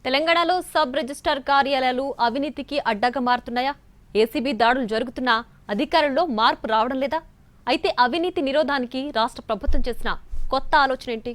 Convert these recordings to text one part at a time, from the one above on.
తెలంగాణలో sub registrar కార్యాలయాలు అవినీతికి అడ్డగా మారుతున్నాయా? ఏసీబీ దాడులు జరుగుతున్నా అధికారుల్లో మార్పు రావడం లేదా? అయితే అవినీతి నిరోధానికి రాష్ట్ర ప్రభుత్వం చేసిన కొత్త ఆలోచన ఏంటి?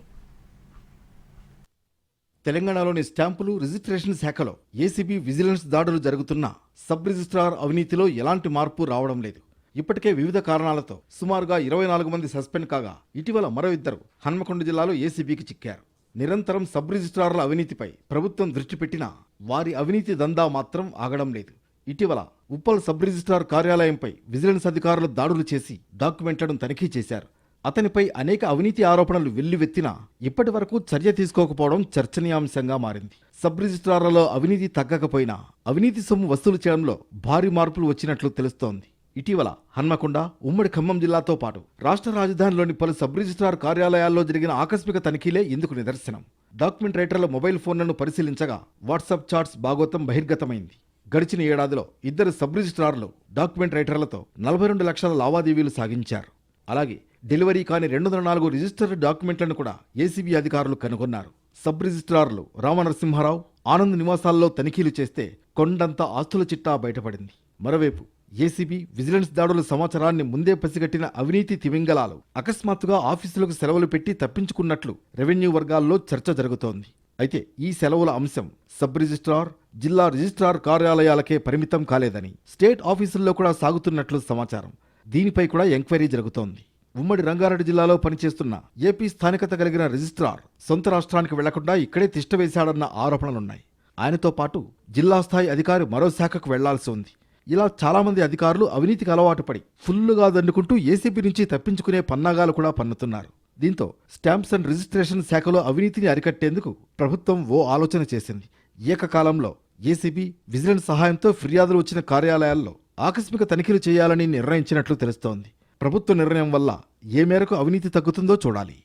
తెలంగాణలోని స్టాంపులు రిజిస్ట్రేషన్ శాఖలో ఏసీబీ విజిలెన్స్ దాడులు జరుగుతున్నా సబ్ రిజిస్ట్రార్ అవినీతిలో ఎలాంటి మార్పు రావడం లేదు. ఇప్పటికే వివిధ కారణాలతో సుమారుగా 24 మంది సస్పెండ్ కాగా ఇటీవల మరో ఇద్దరు హన్మకొండ జిల్లాలో ఏసీబీకి చిక్కారు. నిరంతరం సబ్ రిజిస్ట్రార్ల అవినీతిపై ప్రభుత్వం దృష్టి పెట్టినా వారి అవినీతి దందా మాత్రం ఆగడం లేదు. ఇటీవల ఉప్పల్ సబ్ రిజిస్ట్రార్ కార్యాలయంపై విజిలెన్స్ అధికారులు దాడులు చేసి డాక్యుమెంట్లను తనిఖీ చేశారు. అతనిపై అనేక అవినీతి ఆరోపణలు వెల్లువెత్తినా ఇప్పటి వరకు చర్య తీసుకోకపోవడం చర్చనీయాంశంగా మారింది. సబ్ రిజిస్ట్రార్లలో అవినీతి తగ్గకపోయినా అవినీతి సొమ్ము వసూలు చేయడంలో భారీ మార్పులు వచ్చినట్లు తెలుస్తోంది. ఇటీవల హన్మకొండ, ఉమ్మడి ఖమ్మం జిల్లాతో పాటు రాష్ట్ర రాజధానిలోని పలు సబ్ రిజిస్ట్రార్ కార్యాలయాల్లో జరిగిన ఆకస్మిక తనిఖీలే ఇందుకు నిదర్శనం. డాక్యుమెంట్ రైటర్ల మొబైల్ ఫోన్లను పరిశీలించగా వాట్సాప్ చాట్స్ భాగోతం బహిర్గతమైంది. గడిచిన ఏడాదిలో ఇద్దరు సబ్ రిజిస్ట్రార్లు డాక్యుమెంట్ రైటర్లతో 42 లక్షల లావాదేవీలు సాగించారు. అలాగే డెలివరీ కాని 204 రిజిస్టర్డ్ డాక్యుమెంట్లను కూడా ఏసీబీ అధికారులు కనుగొన్నారు. సబ్ రిజిస్ట్రార్లు రామనరసింహారావు, ఆనంద్ నివాసాల్లో తనిఖీలు చేస్తే కొండంత ఆస్తుల చిట్టా బయటపడింది. మరోవైపు ఏసీబీ విజిలెన్స్ దాడుల సమాచారాన్ని ముందే పసిగట్టిన అవినీతి తిమింగలాలు అకస్మాత్తుగా ఆఫీసులకు సెలవులు పెట్టి తప్పించుకున్నట్లు రెవెన్యూ వర్గాల్లో చర్చ జరుగుతోంది. అయితే ఈ సెలవుల అంశం సబ్ రిజిస్ట్రార్, జిల్లా రిజిస్ట్రార్ కార్యాలయాలకే పరిమితం కాలేదని స్టేట్ ఆఫీసుల్లో కూడా సాగుతున్నట్లు సమాచారం. దీనిపై కూడా ఎంక్వైరీ జరుగుతోంది. ఉమ్మడి రంగారెడ్డి జిల్లాలో పనిచేస్తున్న ఏపీ స్థానికత కలిగిన రిజిస్ట్రార్ సొంత రాష్ట్రానికి వెళ్లకుండా ఇక్కడే తిష్టవేశాడన్న ఆరోపణలున్నాయి. ఆయనతో పాటు జిల్లా స్థాయి అధికారి మరో శాఖకు వెళ్లాల్సి ఉంది. ఇలా చాలామంది అధికారులు అవినీతికి అలవాటు పడి ఫుల్లుగా దండుకుంటూ ఏసీబీ నుంచి తప్పించుకునే పన్నాగాలు కూడా పన్నుతున్నారు. దీంతో స్టాంప్స్ అండ్ రిజిస్ట్రేషన్ శాఖలో అవినీతిని అరికట్టేందుకు ప్రభుత్వం ఓ ఆలోచన చేసింది. ఏకకాలంలో ఏసీబీ, విజిలెన్స్ సహాయంతో ఫిర్యాదులు వచ్చిన కార్యాలయాల్లో ఆకస్మిక తనిఖీలు చేయాలని నిర్ణయించినట్లు తెలుస్తోంది. ప్రభుత్వ నిర్ణయం వల్ల ఏ మేరకు అవినీతి తగ్గుతుందో చూడాలి.